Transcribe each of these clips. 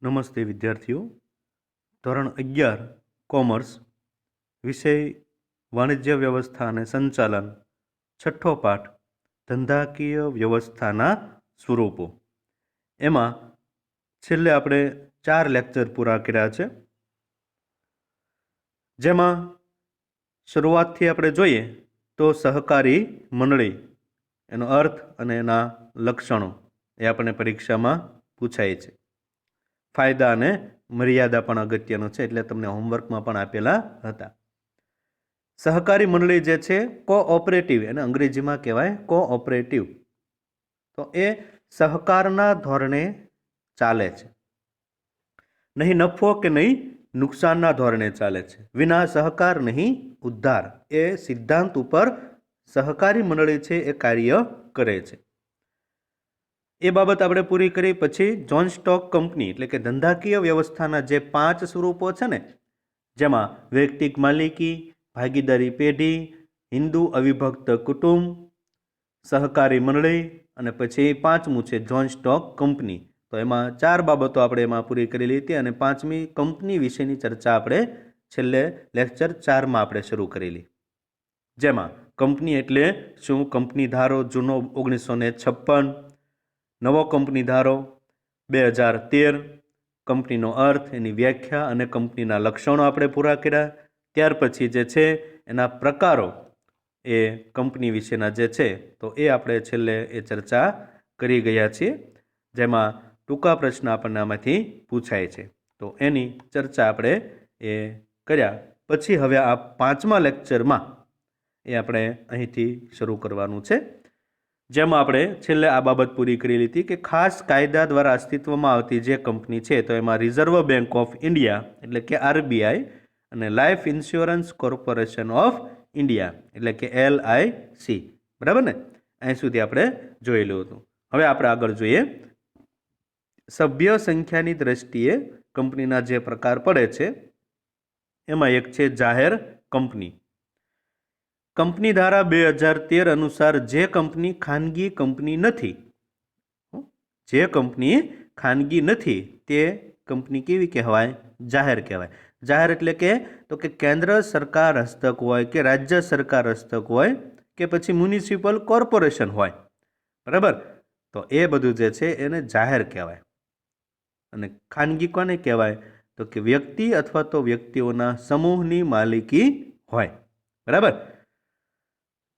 નમસ્તે વિદ્યાર્થીઓ. ધોરણ 11 કોમર્સ, વિષય વાણિજ્ય વ્યવસ્થા અને સંચાલન, છઠ્ઠો પાઠ ધંધાકીય વ્યવસ્થાના સ્વરૂપો. એમાં છેલ્લે આપણે 4 લેક્ચર પૂરા કર્યા છે, જેમાં શરૂઆતથી આપણે જોઈએ તો સહકારી મંડળી એનો અર્થ અને એના લક્ષણો એ આપણને પરીક્ષામાં પૂછાય છે. ફાયદા અને મર્યાદા પણ અગત્યનો છે, એટલે તમને હોમવર્કમાં પણ આપેલા હતા. સહકારી મંડળી જે છે કોઓપરેટિવ, એને અંગ્રેજીમાં કહેવાય કોઓપરેટિવ. તો એ સહકારના ધોરણે ચાલે છે, નહીં નફો કે નહીં નુકસાનના ધોરણે ચાલે છે. વિના સહકાર નહીં ઉદ્ધાર, એ સિદ્ધાંત ઉપર સહકારી મંડળી છે એ કાર્ય કરે છે. એ બાબત આપણે પૂરી કરી. પછી જોન સ્ટોક કંપની એટલે કે ધંધાકીય વ્યવસ્થાના જે 5 સ્વરૂપો છે ને, જેમાં વૈયક્તિક માલિકી, ભાગીદારી પેઢી, હિન્દુ અવિભક્ત કુટુંબ, સહકારી મંડળી અને પછી 5મું છે જોન સ્ટોક કંપની. તો એમાં 4 બાબતો આપણે એમાં પૂરી કરેલી હતી અને 5મી કંપની વિશેની ચર્ચા આપણે છેલ્લે લેક્ચર 4માં આપણે શરૂ કરેલી. જેમાં કંપની એટલે શું, કંપની ધારો જૂનો 1956, નવો કંપની ધારો 2013, કંપનીનો અર્થ, એની વ્યાખ્યા અને કંપનીના લક્ષણો આપણે પૂરા કર્યા. ત્યાર પછી જે છે એના પ્રકારો, એ કંપની વિશેના જે છે તો એ આપણે છેલ્લે એ ચર્ચા કરી ગયા છીએ, જેમાં ટૂંકા પ્રશ્ન આપણને આમાંથી પૂછાય છે. તો એની ચર્ચા આપણે એ કર્યા. પછી હવે આ 5મા લેક્ચરમાં એ આપણે અહીંથી શરૂ કરવાનું છે, જેમાં આપણે છેલ્લે આ બાબત પૂરી કરેલી હતી કે ખાસ કાયદા દ્વારા અસ્તિત્વમાં આવતી જે કંપની છે તો એમાં રિઝર્વ બેંક ઓફ ઇન્ડિયા એટલે કે RBI અને life insurance corporation of India એટલે કે LIC. બરાબર ને? અહીં સુધી આપણે જોયેલું હતું. હવે આપણે આગળ જોઈએ. સભ્ય સંખ્યાની દ્રષ્ટિએ કંપનીના જે પ્રકાર પડે છે, એમાં એક છે જાહેર કંપની. કંપની ધારા 2013 અનુસાર જે કંપની ખાનગી કંપની નથી, જે કંપની ખાનગી નથી તે કંપની કેવી કહેવાય? જાહેર કહેવાય. જાહેર એટલે કે તો કે કેન્દ્ર સરકાર હસ્તક હોય કે રાજ્ય સરકાર હસ્તક હોય કે પછી મ્યુનિસિપલ કોર્પોરેશન હોય. બરાબર? તો એ બધું જે છે એને જાહેર કહેવાય. અને ખાનગી કોને કહેવાય? તો કે વ્યક્તિ અથવા તો વ્યક્તિઓના સમૂહની માલિકી હોય. બરાબર?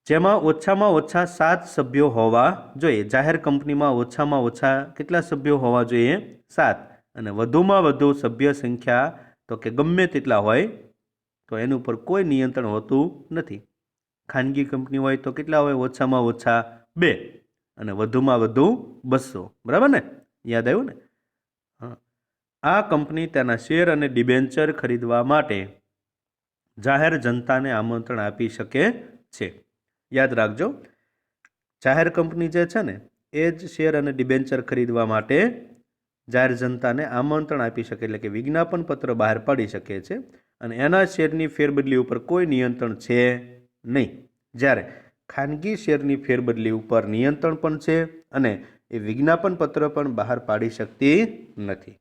જેમાં ઓછામાં ઓછા 7 સભ્યો હોવા જોઈએ. જાહેર કંપનીમાં ઓછામાં ઓછા કેટલા સભ્યો હોવા જોઈએ? 7. અને વધુમાં વધુ સભ્ય સંખ્યા તો કે ગમે તેટલા હોય તો એની ઉપર કોઈ નિયંત્રણ હોતું નથી. ખાનગી કંપની હોય તો કેટલા હોય? ઓછામાં ઓછા 2 અને વધુમાં વધુ 200. બરાબર ને? યાદ આવ્યું ને? હા. આ કંપની તેના શેર અને ડિબેન્ચર ખરીદવા માટે જાહેર જનતાને આમંત્રણ આપી શકે છે. યાદ રાખજો, જાહેર કંપની જે છે ને એ જ શેર અને ડિબેન્ચર ખરીદવા માટે જાહેર જનતાને આમંત્રણ આપી શકે, એટલે કે વિજ્ઞાપન પત્ર બહાર પાડી શકે છે અને એના શેરની ફેરબદલી ઉપર કોઈ નિયંત્રણ છે નહીં. જ્યારે ખાનગી શેરની ફેરબદલી ઉપર નિયંત્રણ પણ છે અને એ વિજ્ઞાપન પત્ર પણ બહાર પાડી શકતી નથી.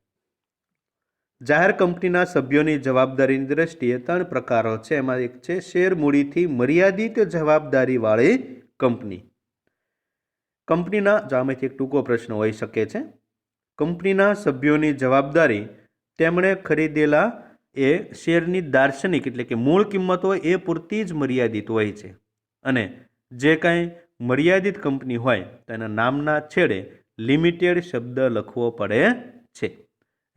જાહેર કંપનીના સભ્યોની જવાબદારીની દ્રષ્ટિએ 3 પ્રકારો છે. એમાં એક છે શેર મૂડીથી મર્યાદિત જવાબદારીવાળી કંપની. કંપનીના આમાંથી એક ટૂંકો પ્રશ્ન હોઈ શકે છે. કંપનીના સભ્યોની જવાબદારી તેમણે ખરીદેલા એ શેરની દાર્શનિક એટલે કે મૂળ કિંમત હોય એ પૂરતી જ મર્યાદિત હોય છે. અને જે કાંઈ મર્યાદિત કંપની હોય તો એના નામના છેડે લિમિટેડ શબ્દ લખવો પડે છે.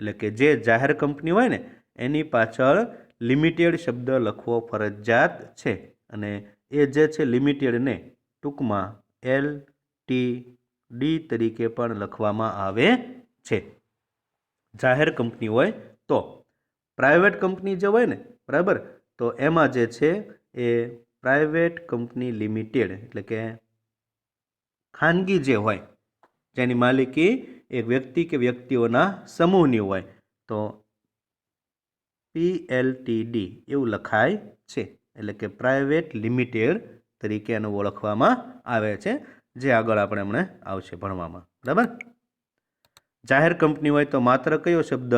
એટલે કે જે જાહેર કંપની હોય ને એની પાછળ લિમિટેડ શબ્દ લખવો ફરજિયાત છે. અને એ જે છે લિમિટેડને ટૂંકમાં LTD તરીકે પણ લખવામાં આવે છે જાહેર કંપની હોય તો. પ્રાઇવેટ કંપની જે હોય ને, બરાબર, તો એમાં જે છે એ પ્રાઇવેટ કંપની લિમિટેડ એટલે કે ખાનગી જે હોય જેની માલિકી એક વ્યક્તિ કે વ્યક્તિઓના સમૂહની હોય તો PLTD એવું લખાય છે. એટલે કે પ્રાઇવેટ લિમિટેડ તરીકે એને ઓળખવામાં આવે છે, જે આગળ આપણે હમણાં આવશે ભણવામાં. બરાબર? જાહેર કંપની હોય તો માત્ર કયો શબ્દ?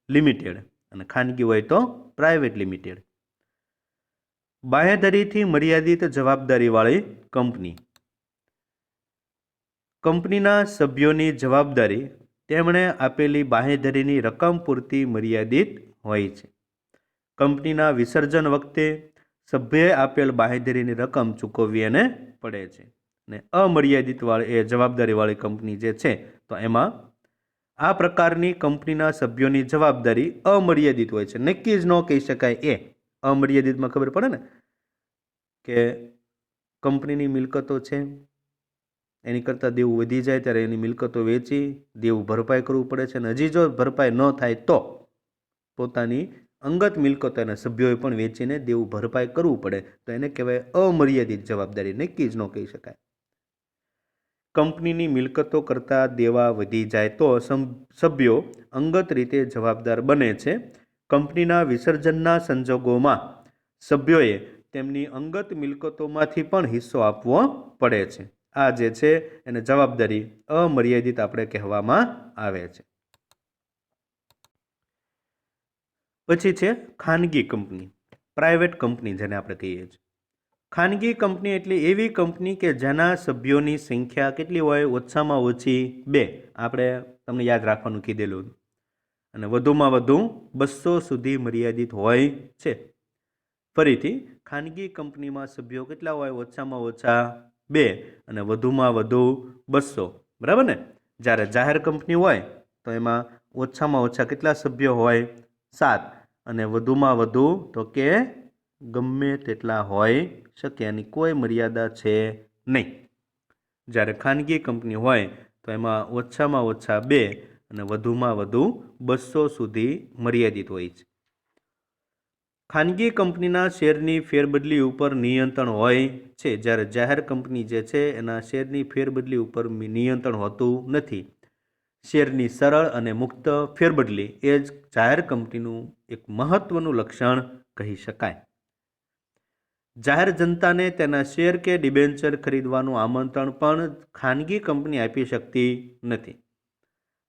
લિમિટેડ. અને ખાનગી હોય તો પ્રાઇવેટ લિમિટેડ. બાંહેધરીથી મર્યાદિત જવાબદારીવાળી કંપની. કંપનીના સભ્યોની જવાબદારી તેમણે આપેલી બાંહેધરીની રકમ પૂરતી મર્યાદિત હોય છે. કંપનીના વિસર્જન વખતે સભ્યએ આપેલ બાંહેધરીની રકમ ચૂકવવી એને પડે છે. અને અમર્યાદિત જવાબદારીવાળી કંપની જે છે તો એમાં આ પ્રકારની કંપનીના સભ્યોની જવાબદારી અમર્યાદિત હોય છે. નક્કી જ ન કહી શકાય. એ અમર્યાદિતમાં ખબર પડે ને કે કંપનીની મિલકતો છે, એની કરતાં દેવું વધી જાય ત્યારે એની મિલકતો વેચી દેવું ભરપાઈ કરવું પડે છે. અને હજી જો ભરપાઈ ન થાય તો પોતાની અંગત મિલકતો એના સભ્યોએ પણ વેચીને દેવું ભરપાઈ કરવું પડે, તો એને કહેવાય અમર્યાદિત જવાબદારી. નક્કી જ ન કહી શકાય. કંપનીની મિલકતો કરતાં દેવા વધી જાય તો સભ્યો અંગત રીતે જવાબદાર બને છે. કંપનીના વિસર્જનના સંજોગોમાં સભ્યોએ તેમની અંગત મિલકતોમાંથી પણ હિસ્સો આપવો પડે છે. આ જે છે એને જવાબદારી અમર્યાદિત આપણે કહેવામાં આવે છે. પછી છે ખાનગી કંપની, પ્રાઇવેટ કંપની જેને આપણે કહીએ છીએ. ખાનગી કંપની એટલે એવી કંપની કે જેના સભ્યોની સંખ્યા કેટલી હોય? ઓછામાં ઓછી 2. આપણે તમને યાદ રાખવાનું કીધેલું. અને વધુમાં વધુ 200 સુધી મર્યાદિત હોય છે. ફરીથી, ખાનગી કંપનીમાં સભ્યો કેટલા હોય? ઓછામાં ઓછા 2 અને વધુમાં વધુ 200. બરાબર ને? જ્યારે જાહેર કંપની હોય તો એમાં ઓછામાં ઓછા કેટલા સભ્યો હોય? 7 અને વધુમાં વધુ તો કે ગમે તેટલા હોય શકે, એની કોઈ મર્યાદા છે નહીં. જ્યારે ખાનગી કંપની હોય તો એમાં ઓછામાં ઓછા 2 અને વધુમાં વધુ 200 સુધી મર્યાદિત હોય છે. ખાનગી કંપનીના શેરની ફેરબદલી ઉપર નિયંત્રણ હોય છે, જ્યારે જાહેર કંપની જે છે એના શેરની ફેરબદલી ઉપર નિયંત્રણ હોતું નથી. શેરની સરળ અને મુક્ત ફેરબદલી એ જ જાહેર કંપનીનું એક મહત્વનું લક્ષણ કહી શકાય. જાહેર જનતાને તેના શેર કે ડિબેન્ચર ખરીદવાનું આમંત્રણ પણ ખાનગી કંપની આપી શકતી નથી.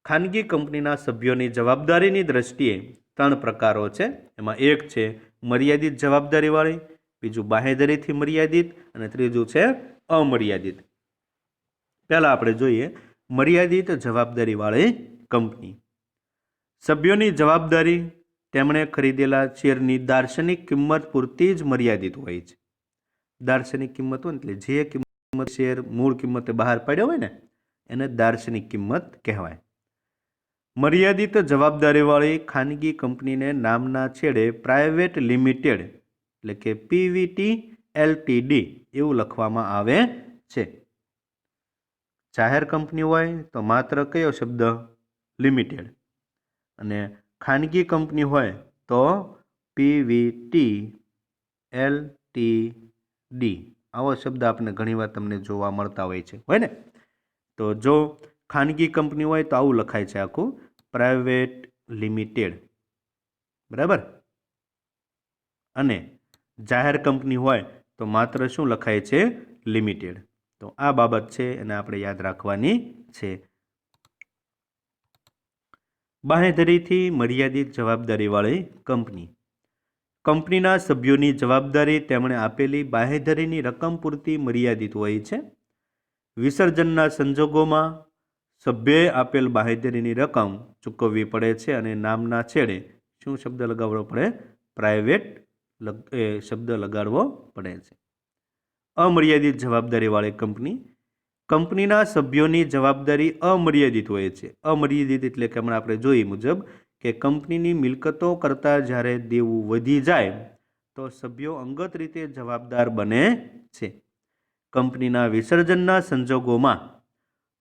ખાનગી કંપનીના સભ્યોની જવાબદારીની દ્રષ્ટિએ 3 પ્રકારો છે. એમાં એક છે મર્યાદિત જવાબદારીવાળી, બીજું બાંહેધરીથી મર્યાદિત અને ત્રીજું છે અમર્યાદિત. પહેલાં આપણે જોઈએ મર્યાદિત જવાબદારીવાળી કંપની. સભ્યોની જવાબદારી તેમણે ખરીદેલા શેરની દાર્શનિક કિંમત પૂરતી જ મર્યાદિત હોય છે. દાર્શનિક કિંમત હોય એટલે જે કિંમત શેર મૂળ કિંમતે બહાર પાડ્યો હોય ને એને દાર્શનિક કિંમત કહેવાય. મર્યાદિત જવાબદારીવાળી ખાનગી કંપનીને નામના છેડે પ્રાઇવેટ લિમિટેડ એટલે કે પીવીટી એલટીડી એવું લખવામાં આવે છે. જાહેર કંપની હોય તો માત્ર કયો શબ્દ? લિમિટેડ. અને ખાનગી કંપની હોય તો પીવીટી એલટીડી આવો શબ્દ આપણે ઘણીવાર તમને જોવા મળતા હોય છે, હોય ને? તો જો ખાનગી કંપની હોય તો આવું લખાય છે આખું, પ્રાઇવેટ લિમિટેડ. બરાબર? અને જાહેર કંપની હોય તો માત્ર શું લખાય છે? લિમિટેડ. તો આ બાબત છે એને આપણે યાદ રાખવાની છે. બાંહેધરીથી મર્યાદિત જવાબદારીવાળી કંપની. કંપનીના સભ્યોની જવાબદારી તેમણે આપેલી બાંહેધરીની રકમ પૂરતી મર્યાદિત હોય છે. વિસર્જનના સંજોગોમાં સભ્યએ આપેલ બાંહેધરીની રકમ ચૂકવવી પડે છે અને નામના છેડે શું શબ્દ લગાવવો પડે? પ્રાઇવેટ શબ્દ લગાડવો પડે છે. અમર્યાદિત જવાબદારીવાળી કંપની. કંપનીના સભ્યોની જવાબદારી અમર્યાદિત હોય છે. અમર્યાદિત એટલે કે હમણાં આપણે જોઈ મુજબ કે કંપનીની મિલકતો કરતાં જ્યારે દેવું વધી જાય તો સભ્યો અંગત રીતે જવાબદાર બને છે. કંપનીના વિસર્જનના સંજોગોમાં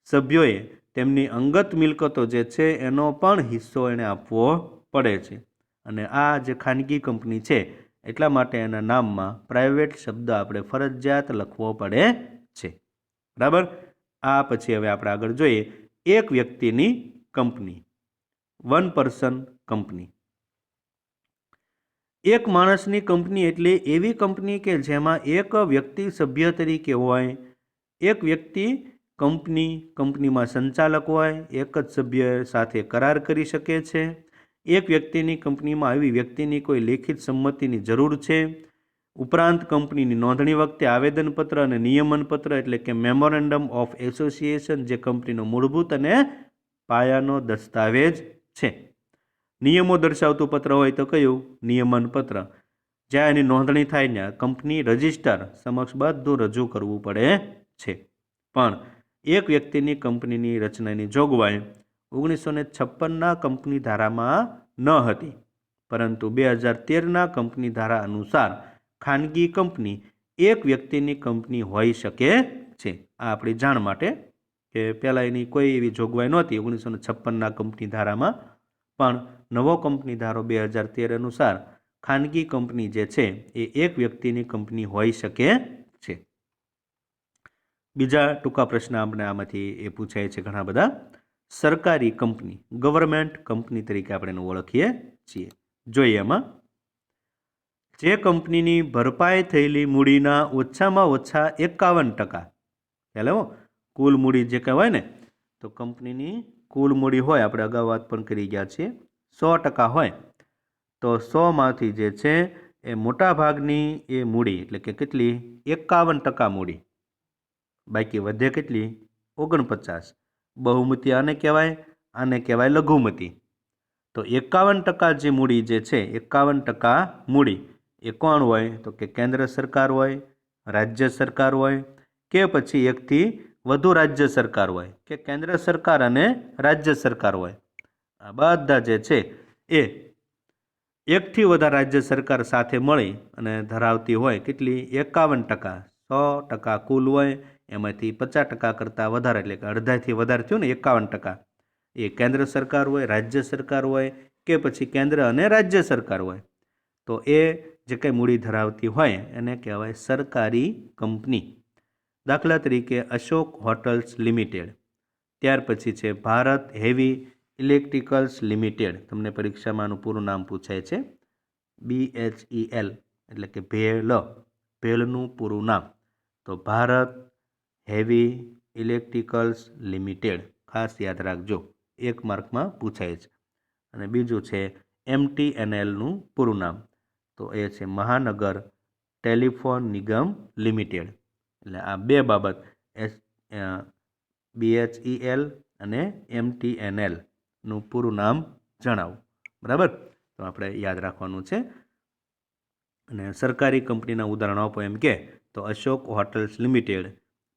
સભ્યોએ તેમની અંગત મિલકતો જે છે એનો પણ હિસ્સો એને આપવો પડે છે. અને આ જે ખાનગી કંપની છે એટલા માટે એના નામમાં પ્રાઇવેટ શબ્દ આપણે ફરજિયાત લખવો પડે છે. બરાબર? આ પછી હવે આપણે આગળ જોઈએ એક વ્યક્તિની કંપની, 1 પર્સન કંપની. એક માણસની કંપની એટલે એવી કંપની કે જેમાં એક વ્યક્તિ સભ્ય તરીકે હોય. એક વ્યક્તિ કંપનીમાં સંચાલક હોય, એક જ સભ્ય સાથે કરાર કરી શકે છે. એક વ્યક્તિની કંપનીમાં આવી વ્યક્તિની કોઈ લેખિત સંમતિની જરૂર છે. ઉપરાંત કંપનીની નોંધણી વખતે આવેદનપત્ર અને નિયમનપત્ર એટલે કે મેમોરેન્ડમ ઓફ એસોસિએશન જે કંપનીનો મૂળભૂત અને પાયાનો દસ્તાવેજ છે. નિયમો દર્શાવતું પત્ર હોય તો કયું? નિયમનપત્ર. જ્યાં એની નોંધણી થાય ત્યાં કંપની રજિસ્ટ્રાર સમક્ષ બધું રજૂ કરવું પડે છે. પણ એક વ્યક્તિની કંપનીની રચનાની જોગવાઈ 1956ના કંપની ધારામાં ન હતી, પરંતુ 2013ના કંપની ધારા અનુસાર ખાનગી કંપની એક વ્યક્તિની કંપની હોઈ શકે છે. આ આપણી જાણ માટે કે પહેલાં એની કોઈ એવી જોગવાઈ નહોતી 1956ના કંપની ધારામાં, પણ નવો કંપની ધારો 2013 અનુસાર ખાનગી કંપની જે છે એ એક વ્યક્તિની કંપની હોઈ શકે છે. બીજા ટૂંકા પ્રશ્ન આપણે આમાંથી એ પૂછાય છે ઘણા બધા. સરકારી કંપની, ગવર્મેન્ટ કંપની તરીકે આપણે એને ઓળખીએ છીએ. જોઈએ એમાં, જે કંપનીની ભરપાઈ થયેલી મૂડીના ઓછામાં ઓછા 51%, ખ્યાલ આવ્યો? કુલ મૂડી જે કહેવાય ને, તો કંપનીની કુલ મૂડી હોય, આપણે અગાઉ વાત પણ કરી ગયા છીએ, 100% હોય, તો 100માંથી જે છે એ મોટા ભાગની એ મૂડી એટલે કે કેટલી? 51% મૂડી, બાકી વધે કેટલી? 49. બહુમતી આને કહેવાય લઘુમતી. તો 51% જે મૂડી જે છે, 51% મૂડી એ કોણ હોય? તો કે કેન્દ્ર સરકાર હોય, રાજ્ય સરકાર હોય, કે પછી એકથી વધુ રાજ્ય સરકાર હોય, કે કેન્દ્ર સરકાર અને રાજ્ય સરકાર હોય. આ બધા જે છે એ એકથી વધારે રાજ્ય સરકાર સાથે મળી અને ધરાવતી હોય કેટલી? 51%. 100% કુલ હોય, એમાંથી 50% કરતાં વધારે એટલે કે અડધાથી વધારે થયું ને 51%, એ કેન્દ્ર સરકાર હોય, રાજ્ય સરકાર હોય, કે પછી કેન્દ્ર અને રાજ્ય સરકાર હોય. તો એ જે કંઈ મૂડી ધરાવતી હોય એને કહેવાય સરકારી કંપની. દાખલા તરીકે અશોક હોટલ્સ લિમિટેડ, ત્યાર પછી છે ભારત હેવી ઇલેક્ટ્રિકલ્સ લિમિટેડ, તમને પરીક્ષામાં આનું પૂરું નામ પૂછાય છે, BHEL એટલે કે ભેલનું પૂરું નામ. તો ભારત હેવી ઇલેક્ટ્રિકલ્સ લિમિટેડ, ખાસ યાદ રાખજો, 1 માર્કમાં પૂછાય છે. અને બીજું છે MTNLનું પૂરું નામ, તો એ છે મહાનગર ટેલિફોન નિગમ લિમિટેડ. એટલે આ બે બાબત BHEL અને MTNLનું પૂરું નામ જણાવો. બરાબર? તો આપણે યાદ રાખવાનું છે. અને સરકારી કંપનીના ઉદાહરણો આપો એમ કે તો અશોક હોટલ્સ લિમિટેડ,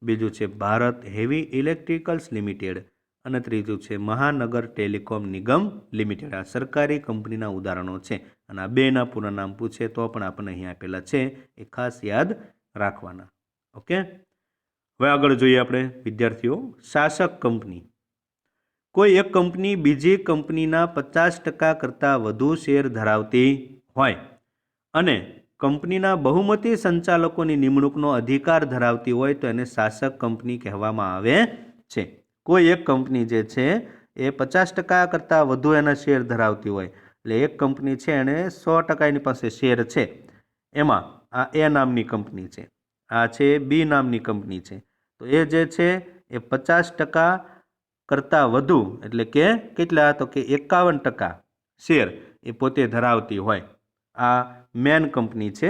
બીજું છે ભારત હેવી ઇલેક્ટ્રિકલ્સ લિમિટેડ, અને ત્રીજું છે મહાનગર ટેલિકોમ નિગમ લિમિટેડ. આ સરકારી કંપનીના ઉદાહરણો છે. અને આ બેના પૂરા નામ પૂછે તો પણ આપણને અહીંયા આપેલા છે, એ ખાસ યાદ રાખવાના. ઓકે, હવે આગળ જોઈએ આપણે વિદ્યાર્થીઓ. શાસક કંપની, કોઈ એક કંપની બીજી કંપનીના 50% કરતાં વધુ શેર ધરાવતી હોય અને કંપનીના બહુમતી સંચાલકોની નિમણૂકનો અધિકાર ધરાવતી હોય તો એને શાસક કંપની કહેવામાં આવે છે. કોઈ એક કંપની જે છે એ 50% કરતાં વધુ એના શેર ધરાવતી હોય, એટલે એક કંપની છે એને 100% એની પાસે શેર છે, એમાં આ એ નામની કંપની છે, આ છે બી નામની કંપની છે, તો એ જે છે એ 50% કરતાં વધુ એટલે કે કેટલા? તો કે 51% શેર એ પોતે ધરાવતી હોય. આ મેન કંપની છે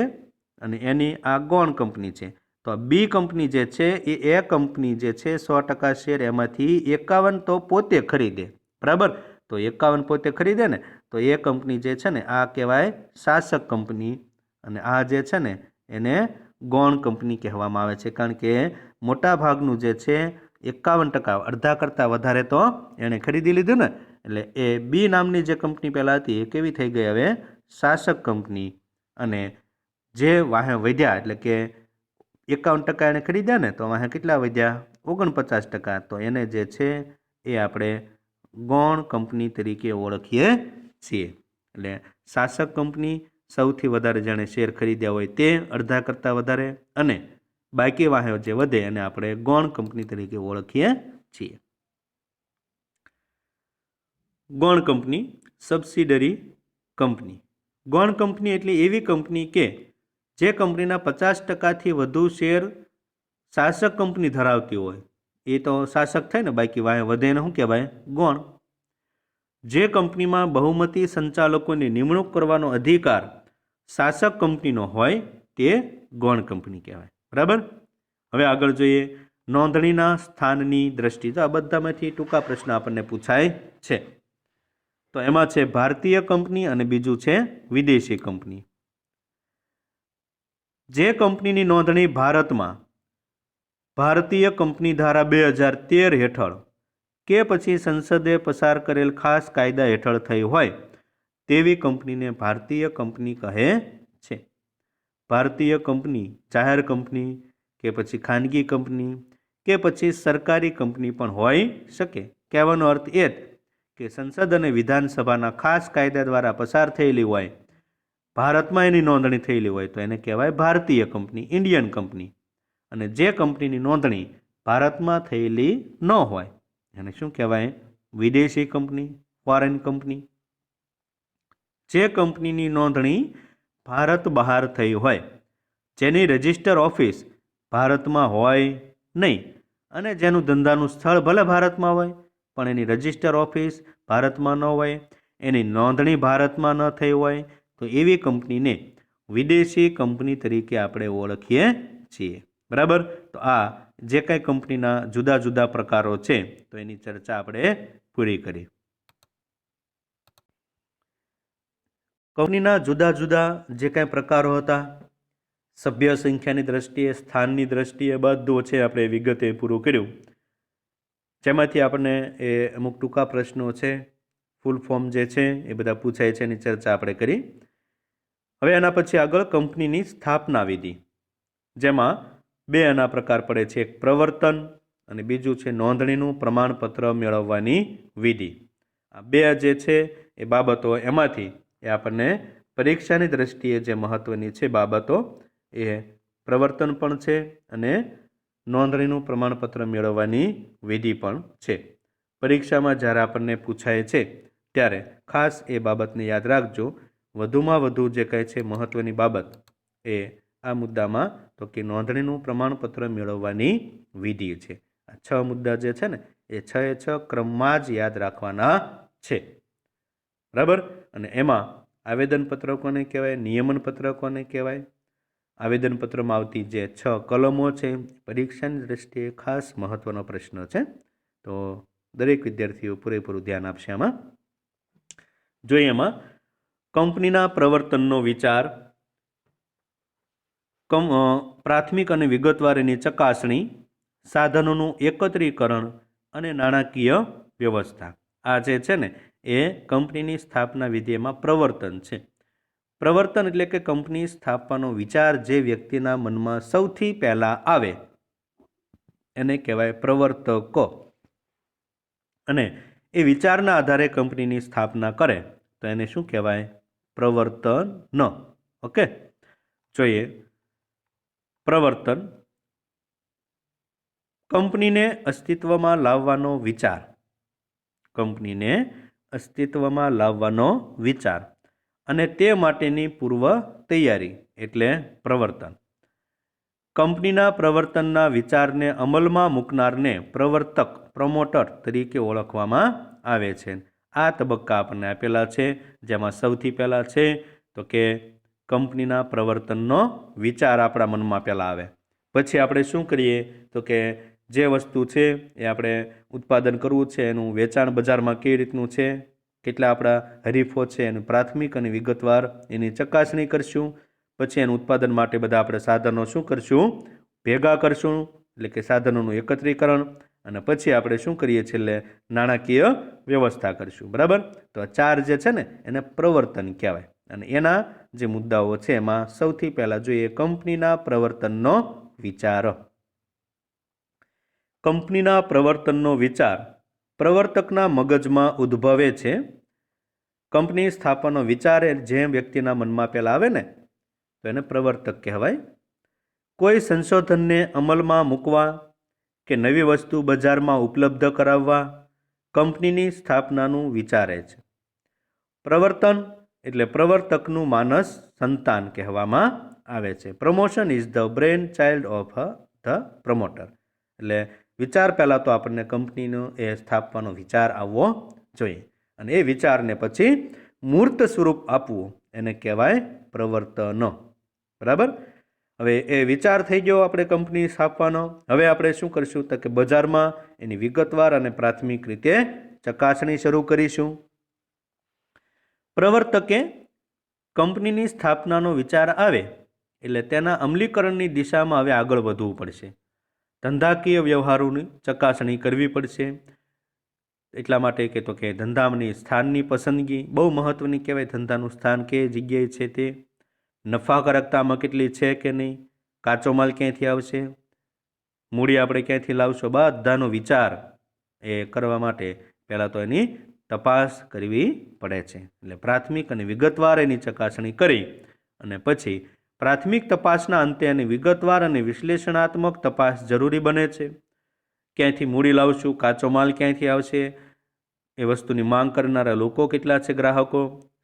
અને એની આ ગૌણ કંપની છે. તો આ બી કંપની જે છે એ કંપની જે છે 100% શેર એમાંથી 51 તો પોતે ખરીદે. બરાબર? તો 51 પોતે ખરીદે ને, તો એ કંપની જે છે ને આ કહેવાય શાસક કંપની, અને આ જે છે ને એને ગૌણ કંપની કહેવામાં આવે છે. કારણ કે મોટા ભાગનું જે છે 51%, અડધા કરતાં વધારે તો એણે ખરીદી લીધું ને, એટલે એ બી નામની જે કંપની પહેલાં હતી એ કેવી થઈ ગઈ? હવે શાસક કંપની. અને જે વાહે વધ્યા એટલે કે 51% એણે ખરીદ્યા ને, તો વાહે કેટલા વધ્યા? 49%. તો એને જે છે એ આપણે ગૌણ કંપની તરીકે ઓળખીએ છીએ. એટલે શાસક કંપની સૌથી વધારે જેણે શેર ખરીદ્યા હોય તે અડધા કરતાં વધારે, અને બાકી વાહે જે વધે એને આપણે ગૌણ કંપની તરીકે ઓળખીએ છીએ. ગૌણ કંપની, સબસિડરી કંપની. ગૌણ કંપની એટલે એવી કંપની કે જે કંપનીના 50%થી વધુ શેર શાસક કંપની ધરાવતી હોય, એ તો શાસક થાય ને, બાકી વાંહે વધે એને શું કહેવાય? ગૌણ. જે કંપનીમાં બહુમતી સંચાલકોની નિમણૂક કરવાનો અધિકાર શાસક કંપનીનો હોય તે ગૌણ કંપની કહેવાય. બરાબર. હવે આગળ જોઈએ નોંધણીના સ્થાનની દ્રષ્ટિએ. તો આ બધામાંથી ટૂંકા પ્રશ્ન આપણને પૂછાય છે. તો એમાં છે ભારતીય કંપની અને બીજું છે વિદેશી કંપની. જે કંપનીની નોંધણી ભારતમાં ભારતીય કંપની ધારા 2013 હેઠળ કે પછી સંસદે પસાર કરેલ ખાસ કાયદા હેઠળ થઈ હોય તેવી કંપનીને ભારતીય કંપની કહે છે. ભારતીય કંપની જાહેર કંપની કે પછી ખાનગી કંપની કે પછી સરકારી કંપની પણ હોઈ શકે. કહેવાનો અર્થ એ કે સંસદ અને વિધાનસભાના ખાસ કાયદા દ્વારા પસાર થયેલી હોય, ભારતમાં એની નોંધણી થયેલી હોય તો એને કહેવાય ભારતીય કંપની, ઇન્ડિયન કંપની. અને જે કંપનીની નોંધણી ભારતમાં થયેલી ન હોય એને શું કહેવાય? વિદેશી કંપની, ફોરેન કંપની. જે કંપનીની નોંધણી ભારત બહાર થઈ હોય, જેની રજિસ્ટર ઓફિસ ભારતમાં હોય નહીં અને જેનું ધંધાનું સ્થળ ભલે ભારતમાં હોય પણ એની રજિસ્ટર ઓફિસ ભારતમાં ન હોય, એની નોંધણી ભારતમાં ન થઈ હોય, તો એવી કંપનીને વિદેશી કંપની તરીકે આપણે ઓળખીએ છીએ. બરાબર. તો આ જે કંઈ કંપનીના જુદા જુદા પ્રકારો છે તો એની ચર્ચા આપણે પૂરી કરી. કંપનીના જુદા જુદા જે કાંઈ પ્રકારો હતા, સભ્ય સંખ્યાની દ્રષ્ટિએ, સ્થાનની દ્રષ્ટિએ બધું છે આપણે વિગતે પૂરું કર્યું. જેમાંથી આપણને એ અમુક ટૂંકા પ્રશ્નો છે, ફૂલ ફોર્મ જે છે એ બધા પૂછાય છે, એની ચર્ચા આપણે કરી. હવે એના પછી આગળ કંપનીની સ્થાપના વિધિ, જેમાં બે એના પ્રકાર પડે છે, એક પ્રવર્તન અને બીજું છે નોંધણીનું પ્રમાણપત્ર મેળવવાની વિધિ. આ બે જે છે એ બાબતો એમાંથી એ આપણને પરીક્ષાની દ્રષ્ટિએ જે મહત્વની છે બાબતો એ પ્રવર્તન પણ છે અને નોંધણીનું પ્રમાણપત્ર મેળવવાની વિધિ પણ છે. પરીક્ષામાં જ્યારે આપણને પૂછાય છે ત્યારે ખાસ એ બાબતને યાદ રાખજો. વધુમાં વધુ જે કહે છે મહત્વની બાબત એ આ મુદ્દામાં તો કે નોંધણીનું પ્રમાણપત્ર મેળવવાની વિધિ છે. આ 6 મુદ્દા જે છે ને એ 6 ક્રમમાં જ યાદ રાખવાના છે. બરાબર. અને એમાં આવેદનપત્ર કોને કહેવાય, નિયમનપત્ર કોને કહેવાય, આવેદનપત્રમાં આવતી જે 6 કલમો છે પરીક્ષાની દ્રષ્ટિએ ખાસ મહત્વનો પ્રશ્ન છે. તો દરેક વિદ્યાર્થીઓ પૂરેપૂરું ધ્યાન આપશે આમાં. જોઈએ એમાં કંપનીના પ્રવર્તનનો વિચાર, પ્રાથમિક અને વિગતવાર એની ચકાસણી, સાધનોનું એકત્રીકરણ અને નાણાકીય વ્યવસ્થા. આ જે છે ને એ કંપનીની સ્થાપના વિધિમાં પ્રવર્તન છે. પ્રવર્તન એટલે કે કંપની સ્થાપવાનો વિચાર જે વ્યક્તિના મનમાં સૌથી પહેલાં આવે એને કહેવાય પ્રવર્તકો. અને એ વિચારના આધારે કંપનીની સ્થાપના કરે તો એને શું કહેવાય? પ્રવર્તન. ઓકે. જોઈએ પ્રવર્તન. કંપનીને અસ્તિત્વમાં લાવવાનો વિચાર, કંપનીને અસ્તિત્વમાં લાવવાનો વિચાર અને તે માટેની પૂર્વ તૈયારી એટલે પ્રવર્તન. કંપનીના પ્રવર્તનના વિચારને અમલમાં મૂકનારને પ્રવર્તક, પ્રમોટર તરીકે ઓળખવામાં આવે છે. આ તબક્કા આપણને આપેલા છે, જેમાં સૌથી પહેલાં છે તો કે કંપનીના પ્રવર્તનનો વિચાર આપણા મનમાં પહેલાં આવે. પછી આપણે શું કરીએ તો કે જે વસ્તુ છે એ આપણે ઉત્પાદન કરવું છે એનું વેચાણ બજારમાં કેવી રીતનું છે, કેટલા આપણા હરીફો છે, એનું પ્રાથમિક અને વિગતવાર એની ચકાસણી કરશું. પછી એનું ઉત્પાદન માટે બધા આપણે સાધનો શું કરશું? ભેગા કરશું, એટલે કે સાધનોનું એકત્રીકરણ. અને પછી આપણે શું કરીએ છેલ્લે નાણાકીય વ્યવસ્થા કરશું. બરાબર. તો આ 4 જે છે ને એને પ્રવર્તન કહેવાય. અને એના જે મુદ્દાઓ છે એમાં સૌથી પહેલાં જોઈએ કંપનીના પ્રવર્તનનો વિચાર. કંપનીના પ્રવર્તનનો વિચાર પ્રવર્તકના મગજમાં ઉદ્ભવે છે. કંપની સ્થાપવાનો વિચાર જે વ્યક્તિના મનમાં પહેલાં આવે ને તો એને પ્રવર્તક કહેવાય. કોઈ સંશોધનને અમલમાં મૂકવા કે નવી વસ્તુ બજારમાં ઉપલબ્ધ કરાવવા કંપનીની સ્થાપનાનું વિચારે છે. પ્રવર્તન એટલે પ્રવર્તકનું માનસ સંતાન કહેવામાં આવે છે. Promotion is the brain child of the promoter. એટલે વિચાર પહેલાં તો આપણને કંપનીનો એ સ્થાપવાનો વિચાર આવવો જોઈએ અને એ વિચારને પછી મૂર્ત સ્વરૂપ આપવું એને કહેવાય પ્રવર્તન. બરાબર. હવે એ વિચાર થઈ ગયો આપણે કંપની સ્થાપવાનો. હવે આપણે શું કરીશું તો કે બજારમાં એની વિગતવાર અને પ્રાથમિક રીતે ચકાસણી શરૂ કરીશું. પ્રવર્તકે કંપનીની સ્થાપનાનો વિચાર આવે એટલે તેના અમલીકરણની દિશામાં હવે આગળ વધવું પડશે. ધંધાકીય વ્યવહારોની ચકાસણી કરવી પડશે. એટલા માટે કે તો કે ધંધાની સ્થાનની પસંદગી બહુ મહત્ત્વની કહેવાય. ધંધાનું સ્થાન કે જગ્યાએ છે તે, નફાકારકતામાં કેટલી છે કે નહીં, કાચો માલ ક્યાંથી આવશે, મૂડી આપણે ક્યાંથી લાવશો, બધાનો વિચાર એ કરવા માટે પહેલાં તો એની તપાસ કરવી પડે છે. એટલે પ્રાથમિક અને વિગતવાર એની ચકાસણી કરી અને પછી પ્રાથમિક તપાસના અંતે એની વિગતવાર અને વિશ્લેષણાત્મક તપાસ જરૂરી બને છે. ક્યાંયથી મૂડી લાવશું, કાચો માલ ક્યાંયથી આવશે, એ વસ્તુની માંગ કરનારા લોકો કેટલા છે, ગ્રાહકો,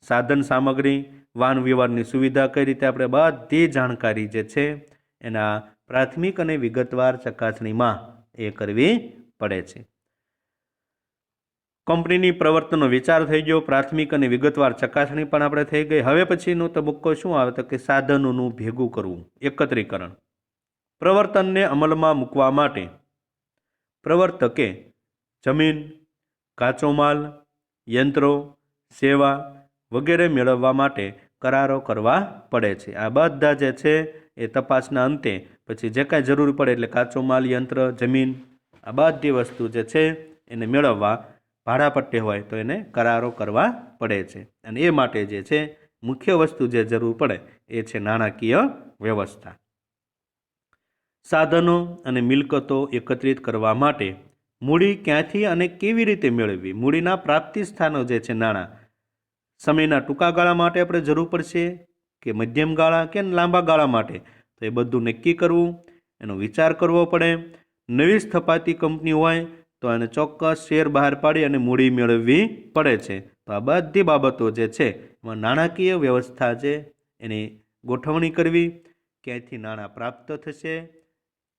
સાધન સામગ્રી, વાહન વ્યવહારની સુવિધા કઈ રીતે, આપણે બધી જાણકારી જે છે એના પ્રાથમિક અને વિગતવાર ચકાસણીમાં એ કરવી પડે છે. કંપનીની પ્રવર્તનનો વિચાર થઈ ગયો, પ્રાથમિક અને વિગતવાર ચકાસણી પણ આપણે થઈ ગઈ. હવે પછીનો તબક્કો શું આવે તો કે સાધનોનું ભેગું કરવું, એકત્રીકરણ. પ્રવર્તનને અમલમાં મૂકવા માટે પ્રવર્તકે જમીન, કાચો માલ, યંત્રો, સેવા વગેરે મેળવવા માટે કરારો કરવા પડે છે. આ બધા જે છે એ તપાસના અંતે પછી જે કાંઈ જરૂર પડે એટલે કાચો માલ, યંત્ર, જમીન આ બધી વસ્તુ જે છે એને મેળવવા ભાડાપટ્ટે હોય તો એને કરારો કરવા પડે છે. અને એ માટે જે છે મુખ્ય વસ્તુ જે જરૂર પડે એ છે નાણાકીય વ્યવસ્થા. સાધનો અને મિલકતો એકત્રિત કરવા માટે મૂડી ક્યાંથી અને કેવી રીતે મેળવવી, મૂડીના પ્રાપ્તિ સ્થાનો જે છે નાણાં, સમયના ટૂંકા ગાળા માટે આપણે જરૂર પડશે કે મધ્યમ ગાળા કે લાંબા ગાળા માટે, તો એ બધું નક્કી કરવું, એનો વિચાર કરવો પડે. નવી સ્થપાતી કંપની હોય તો એને ચોક્કસ શેર બહાર પાડી અને મૂડી મેળવવી પડે છે. તો આ બધી બાબતો જે છે એમાં નાણાકીય વ્યવસ્થા છે એની ગોઠવણી કરવી, ક્યાંયથી નાણાં પ્રાપ્ત થશે,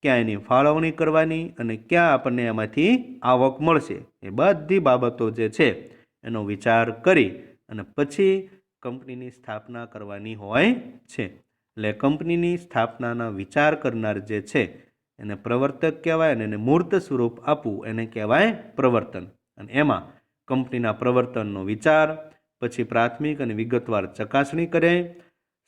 ક્યાં એની ફાળવણી કરવાની અને ક્યાં આપણને એમાંથી આવક મળશે, એ બધી બાબતો જે છે એનો વિચાર કરી અને પછી કંપનીની સ્થાપના કરવાની હોય છે. એટલે કંપનીની સ્થાપનાના વિચાર કરનાર જે છે એને પ્રવર્તક કહેવાય અને એને મૂર્ત સ્વરૂપ આપવું એને કહેવાય પ્રવર્તન. અને એમાં કંપનીના પ્રવર્તનનો વિચાર, પછી પ્રાથમિક અને વિગતવાર ચકાસણી કરે,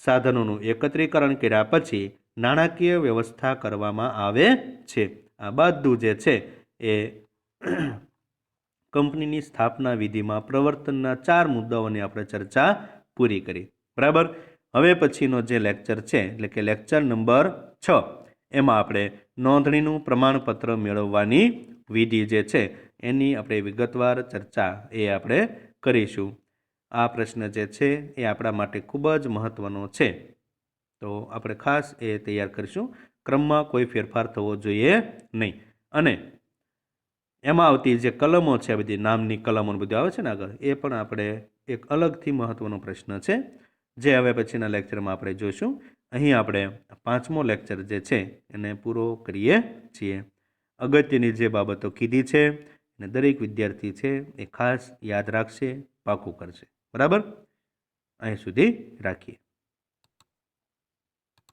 સાધનોનું એકત્રીકરણ કર્યા પછી નાણાકીય વ્યવસ્થા કરવામાં આવે છે. આ બધું જે છે એ કંપનીની સ્થાપના વિધિમાં પ્રવર્તનના 4 મુદ્દાઓની આપણે ચર્ચા પૂરી કરી. બરાબર. હવે પછીનો જે લેક્ચર છે એટલે કે લેક્ચર નંબર 6, એમાં આપણે નોંધણીનું પ્રમાણપત્ર મેળવવાની વિધિ જે છે એની આપણે વિગતવાર ચર્ચા એ આપણે કરીશું. આ પ્રશ્ન જે છે એ આપણા માટે ખૂબ જ મહત્ત્વનો છે, તો આપણે ખાસ એ તૈયાર કરીશું. ક્રમમાં કોઈ ફેરફાર થવો જોઈએ નહીં. અને એમાં આવતી જે કલમો છે, બધી નામની કલમો બધું આવે છે ને આગળ, એ પણ આપણે એક અલગથી મહત્ત્વનો પ્રશ્ન છે જે હવે પછીના લેક્ચરમાં આપણે જોઈશું. અહીં આપણે 5મો લેક્ચર જે છે એને પૂરો કરીએ છીએ. અગત્યની જે બાબતો કીધી છે અને દરેક વિદ્યાર્થી છે એ ખાસ યાદ રાખશે, પાકું કરશે. બરાબર. અહીં સુધી રાખીએ.